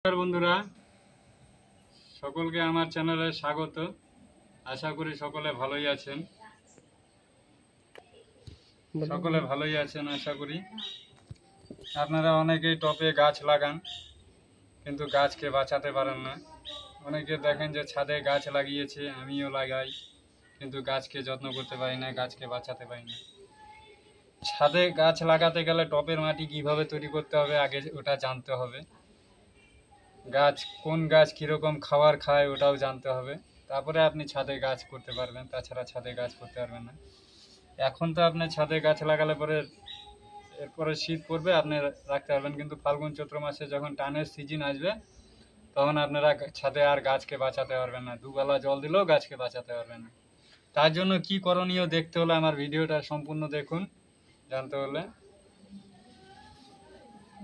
নমস্কার বন্ধুরা, সকলকে আমার চ্যানেলে স্বাগত। আশা করি সকলে ভালোই আছেন। আশা করি আপনারা অনেকেই টবে গাছ লাগান, কিন্তু গাছকে বাঁচাতে পারেন না। অনেকে দেখেন যে ছাদে গাছ লাগিয়েছে, আমিও লাগাই, কিন্তু গাছকে যত্ন করতে পারি না, গাছকে বাঁচাতে পারি না। ছাদে গাছ লাগাতে গেলে টবের মাটি কিভাবে তৈরি করতে হবে আগে ওটা জানতে হবে। গাছ কোন গাছ কীরকম খাবার খায় ওটাও জানতে হবে, তারপরে আপনি ছাদে গাছ করতে পারবেন। তাছাড়া ছাদে গাছ করতে পারবেন না। এখন তো আপনি ছাদে গাছ লাগালে পরে এরপরে শীত পড়বে, আপনি রাখতে পারবেন, কিন্তু ফাল্গুন চৈত্র মাসে যখন টানের সিজন আসবে তখন আপনারা ছাদে আর গাছকে বাঁচাতে পারবেন না। দুবেলা জল দিলেও গাছকে বাঁচাতে পারবেন না। তার জন্য কি করণীয় দেখতে হলে আমার ভিডিওটা সম্পূর্ণ দেখুন। জানতে হলে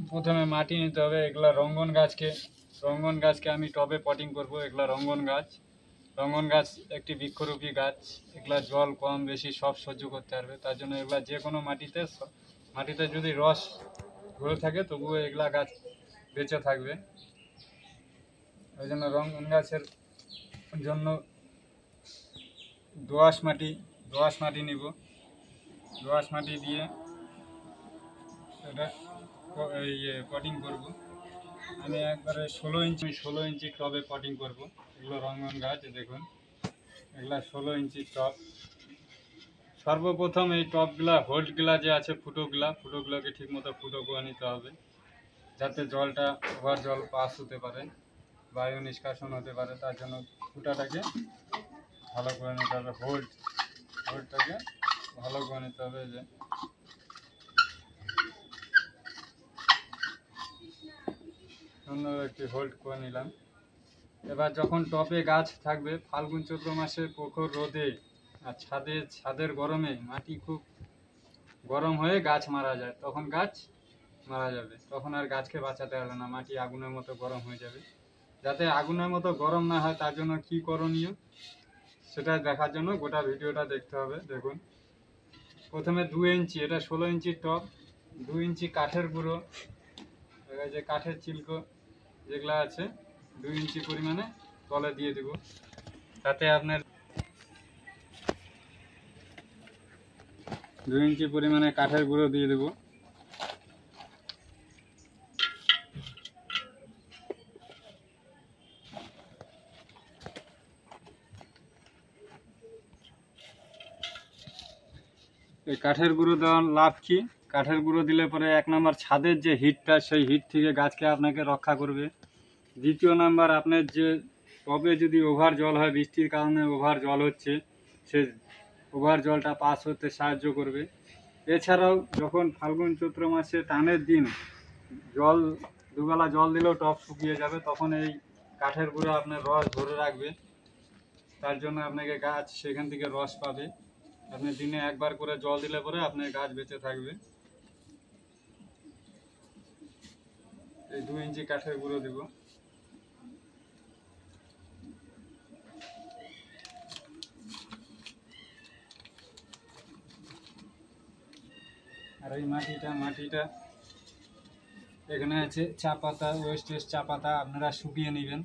প্রথমে মাটি নিতে হবে। এগুলা রঙ্গন গাছকে আমি টবে পটিং করব। এগুলা রঙ্গন গাছ একটি বৃক্ষরূপী গাছ। এগুলা জল কম বেশি সব সহ্য করতে পারবে। তার জন্য এগুলা যে কোনো মাটিতে যদি রস ধরে থাকে তবুও এগুলা গাছ বেঁচে থাকবে। ওই জন্য রঙ্গন গাছের জন্য দোআঁশ মাটি নিব। দোআঁশ মাটি দিয়ে এটা পটিং করব। আমি একবারে 16 ইঞ্চি টবে পটিং করব। এগুলো রঙ্গন গাছ, দেখুন এগুলা 16 ইঞ্চি টব। সর্বপ্রথম এই টবগুলা হোল্ডগুলা যে আছে ফুটোগুলোকে ঠিক মতো ফুটো করে নিতে হবে, যাতে জলটা ওভার জল পাস হতে পারে, বায়ু নিষ্কাশন হতে পারে। তার জন্য ফুটাটাকে ভালো করে নিতে হবে, হোল্ডটাকে ভালো করে নিতে হবে। যে সুন্দর একটি হোল্ড করে নিলাম। এবার যখন টবে গাছ থাকবে, ফাল্গুন চৈত্র মাসে প্রখর রোদে আর ছাদের গরমে মাটি খুব গরম হয়ে গাছ মারা যায়, তখন গাছ মারা যাবে। তখন আর গাছকে বাঁচাতে পারবে না, মাটি আগুনের মতো গরম হয়ে যাবে। যাতে আগুনের মতো গরম না হয় তার জন্য কি করণীয় সেটা দেখার জন্য গোটা ভিডিওটা দেখতে হবে। দেখুন, প্রথমে 2 ইঞ্চি, এটা 16 ইঞ্চির টব, 2 ইঞ্চি কাঠের গুঁড়ো, যে কাঠের চিলকো যেগুলো আছে 2 ইঞ্চি পরিমাণে তলে দিয়ে দেব। তাতে আপনার 2 ইঞ্চি পরিমাণে কাঠের গুঁড়ো দিয়ে দেব। এই কাঠের গুঁড়ো দেওয়ার লাভ কি? কাঠের গুঁড়ো দিলে পরে 1 নম্বর ছাদের যে হিটটা, সেই হিট থেকে গাছকে আপনাকে রক্ষা করবে। দ্বিতীয় নাম্বার, আপনার যে টবে যদি ওভার জল হয়, বৃষ্টির কারণে ওভার জল হচ্ছে, সে ওভার জলটা পাস হতে সাহায্য করবে। এছাড়াও যখন ফাল্গুন চৈত্র মাসে টানের দিন দুবেলা জল দিলেও টব শুকিয়ে যাবে, তখন এই কাঠের গুঁড়ো আপনার রস ধরে রাখবে। তার জন্য আপনাকে গাছ সেখান থেকে রস পাবে। আপনি দিনে একবার করে জল দিলে পরে আপনার গাছ বেঁচে থাকবে। এই 2 ইঞ্চি কাঠের গুঁড়ো দেব। আর এই মাটিটা এখানে আছে চা পাতা, ওয়েস্টেজ চা পাতা, আপনারা শুকিয়ে নেবেন।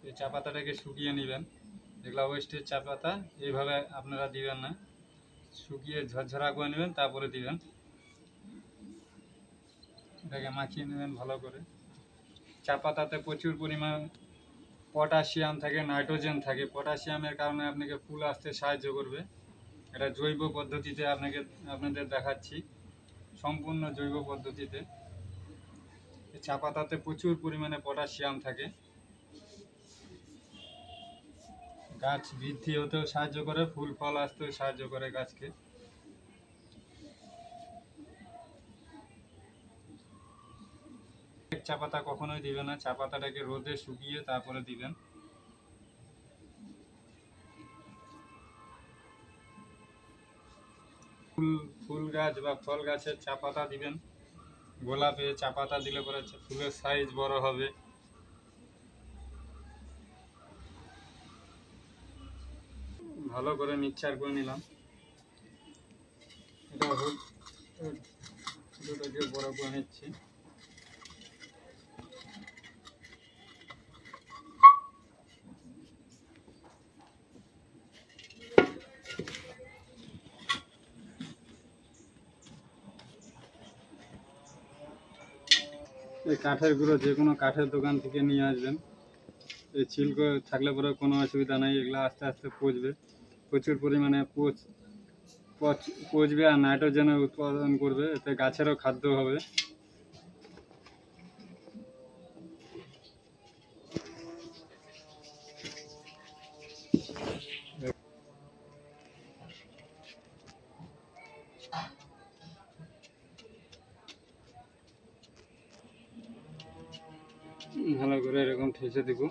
এই চা পাতাটাকে শুকিয়ে নেবেন। এগুলো ওয়েস্টেজ চা পাতা, এইভাবে আপনারা দিবেন না, শুকিয়ে ঝরঝরা করে নেবেন, তারপরে দিবেন। এটাকে মাখিয়ে নেবেন ভালো করে। চা পাতাতে প্রচুর পরিমাণ পটাশিয়াম থাকে, নাইট্রোজেন থাকে। পটাশিয়ামের কারণে আপনাকে ফুল আসতে সাহায্য করবে। এটা জৈব পদ্ধতিতে আপনাদের দেখাচ্ছি, সম্পূর্ণ জৈব পদ্ধতিতে। চা পাতাতে প্রচুর পরিমাণে পটাশিয়াম থাকে। গাছ বৃদ্ধি হতেও সাহায্য করে, ফুল ফল আসতেও সাহায্য করে গাছকে। চা পাতা কখনোই দিবেন না, চা পাতাটাকে রোদে শুকিয়ে তারপরে দিবেন। ফুল গাছ বা ফল গাছের চা পাতা দিবেন। গোলাপে চা পাতা দিলে পরে ফুলের সাইজ বড় হবে। ভালো করে মিক্সচার করে নিলাম। এটা দুটোকে বড় করে নিচ্ছি। এই কাঠের গুঁড়ো যে কোনো কাঠের দোকান থেকে নিয়ে আসবেন। এই ছিলকো থাকলে পরে কোনো অসুবিধা নেই, এগুলো আস্তে আস্তে পচবে, প্রচুর পরিমাণে পচবে আর নাইট্রোজেনের উৎপাদন করবে, এতে গাছেরও খাদ্য হবে। ভালো করে এরকম ঠেসে দিব।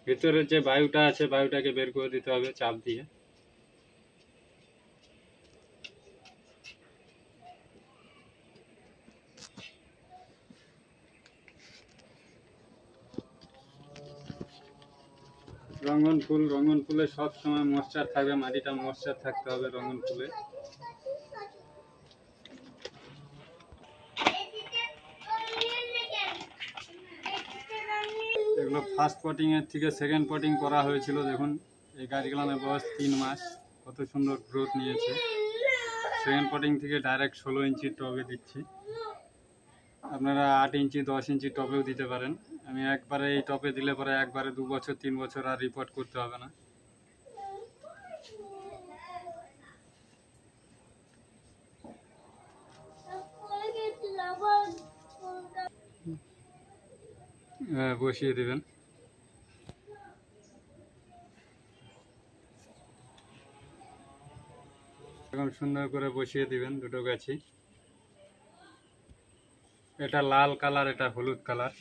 ভিতরে যে বায়ুটা আছে বায়ুটাকে বের করে দিতে হবে চাপ দিয়ে। রঙ্গন ফুলে সব সময় ময়েশ্চার থাকবে, মাটিটা ময়েশ্চার থাকতে হবে রঙ্গন ফুলে। এগুলো ফার্স্ট পটিং এর থেকে সেকেন্ড পটিং করা হয়েছিল। দেখুন এই গাছগুলোর বয়স 3 মাস, কত সুন্দর গ্রোথ নিয়েছে। সেকেন্ড পটিং থেকে ডাইরেক্ট 16 ইঞ্চির টবে দিচ্ছি। আপনারা 8 ইঞ্চি 10 ইঞ্চি টবেও দিতে পারেন। আমি একবারে এই টবে দিলে পরে একবারে 2 বছর 3 বছর আর রিপোর্ট করতে হবে না। বসিয়ে দেবেন। এখন সুন্দর করে বসিয়ে দিবেন দুটো গাছই। এটা লাল কালার, এটা হলুদ কালার।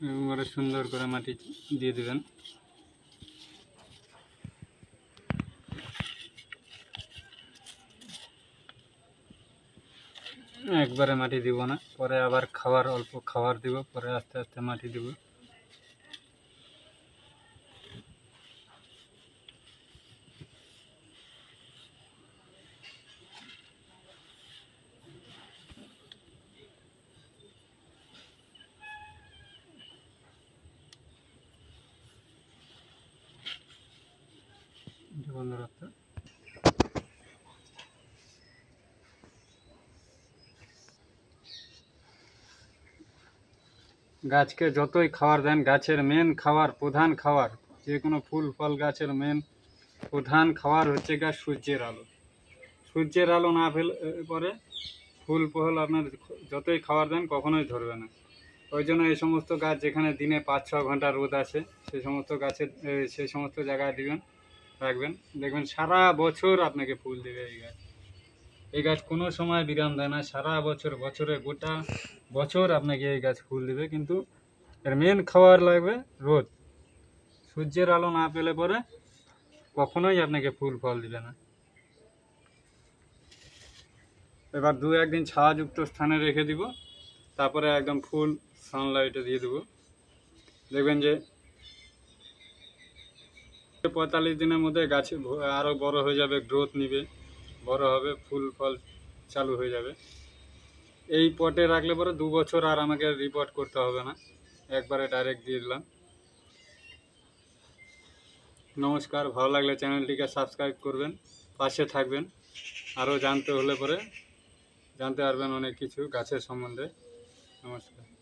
এবারে সুন্দর করে মাটি দিয়ে দিবেন। একবারে মাটি দিব না, পরে আবার অল্প খাবার দিব, পরে আস্তে আস্তে মাটি দিব। বন্ধ রাখতে। গাছকে যতই খাবার দেন, গাছের মেন খাবার, প্রধান খাবার, যে কোনো ফুল ফল গাছের মেন প্রধান খাবার হচ্ছে সূর্যের আলো। সূর্যের আলো না পেলে পরে ফুল ফল আপনার যতই খাবার দেন কখনোই ধরবে না। ওই জন্য এই সমস্ত গাছ যেখানে দিনে 5-6 ঘন্টা রোদ আছে সেই সমস্ত জায়গায় রাখবেন, দেখবেন সারা বছর আপনাকে ফুল দেবে এই গাছ কোনো সময় বিরাম দেয় না, সারা বছরে গোটা বছর আপনাকে এই গাছ ফুল দেবে। কিন্তু এর মেন খাবার লাগবে রোদ। সূর্যের আলো না পেলে পরে কখনোই আপনাকে ফুল ফল দিবে না। এবার 2-1 দিন ছায়াযুক্ত স্থানে রেখে দিব, তারপরে একদম ফুল সানলাইটে দিয়ে দেবো। দেখবেন যে 45 দিনের মধ্যে গাছ আরও বড় হয়ে যাবে, গ্রোথ নিবে, বড় হবে, ফুল ফল চালু হয়ে যাবে। এই পটে রাখলে পরে 2 বছর আর আমাকে রিপোর্ট করতে হবে না, একবারে ডাইরেক্ট দিয়ে দিলাম। নমস্কার, ভালো লাগলে চ্যানেলটিকে সাবস্ক্রাইব করবেন, পাশে থাকবেন। আরও জানতে হলে পরে জানতে পারবেন অনেক কিছু গাছের সম্বন্ধে। নমস্কার।